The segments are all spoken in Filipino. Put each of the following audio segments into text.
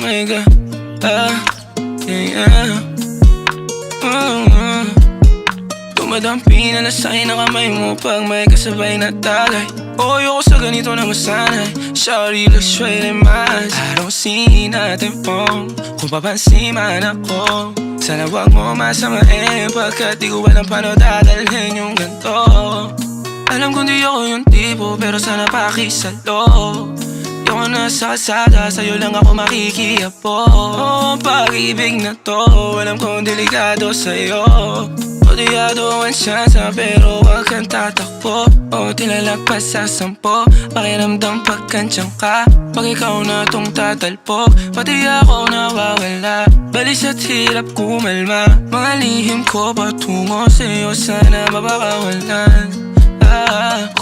my God, yeah. Dumadampi na lasay na kamay mo pag may kasabay na tagay. Ayoko sa ganito na masanay. Shawty looks straight in my eyes. I don't see nothing wrong kung papansin man ako. Sana wag mo masamain pagkat di ko alam paano dadalhin yung ganito. Alam kong di ako yung tipo pero sana pakisalo. Yung nasa kalsada, sa'yo lang ako makikiapo. Ang pag-ibig na to, alam kong delikado sa'yo. Odiyado ang siyansa pero wag kang tatakbo. O tilalagpas sa 10, pakiramdam pagkansyang ka. Pag ikaw na tong tatalpok, pati ako nawawala. Balis at hirap kumalma, mga lihim ko patungo sa'yo sana mapakawalan.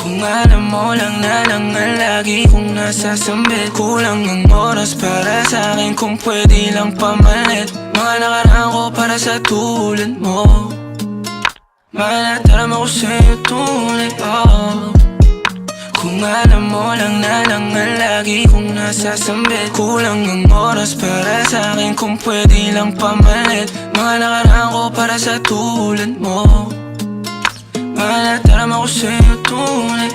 Kung alam mo lang na lang ang lagi kong nasasambit. Kulang ang oras para sa'kin kung pwede lang pamalit. Mga nakaraan ko para sa tulad mo. Malataram ako sa'yo tunay, Kung alam mo lang na lang ang lagi kong nasasambit. Kulang ang oras para sa'kin kung pwede lang pamalit. Mga nakaraan ko para sa tulad mo. Malataram ako sa'yo tunay,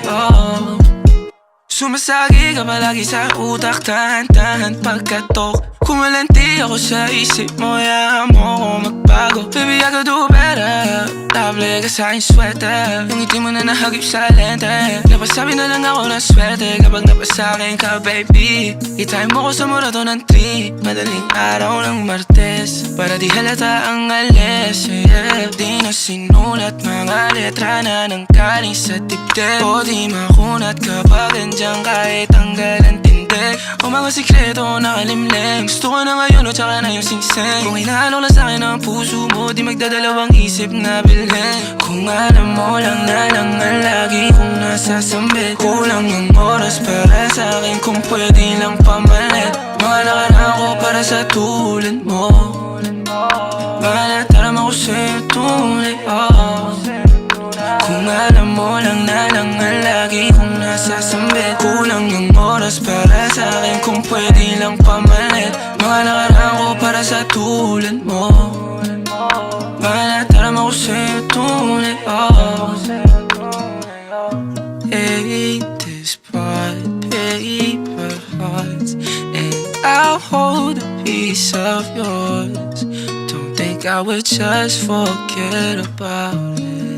Sumasagi ka palagi sa utak, tahan-tahan pagkatok. Kumalanti ako sa isip mo, hayaan mo ako magbago. Baby, I could do better. Table ka sa aking sweater, yung ngiti mo na nahagip sa lente. Napasabi na lang ako na swerte kapag napasakin ka, baby. Itime mo ko sa murato ng 3, madaling araw ng Martes, para di halata ang alis, yeah. Di na sinulat mga letra na nang galing sa dibdib. O di makunat kapag andyan kahit tanggal ang tindig. O mga sikreto nakalimlim, gusto ko na ngayon o tsaka na yung singsing. Kung hinaalok lang sa'kin ang puso mo, di magdadalawang isip na bilhin. Kung alam mo lang na lang ang lagi kong nasasambit. Kulang ang oras para sa'kin kung pwede lang pamalit. Mga nakaraan ko para sa tulad mo. Malataram ako sa'yo tunay, Kung alam mo lang na lang ang lagi kong nasasambit. Kulang ang oras para sa'kin kung pwede lang pamalit. Mga nakaraan ko para sa tulad mo. Malataram ako sa'yo tunay, Hey, this part, paper hearts, and I'll hold a piece of yours. Don't think I would just forget about it.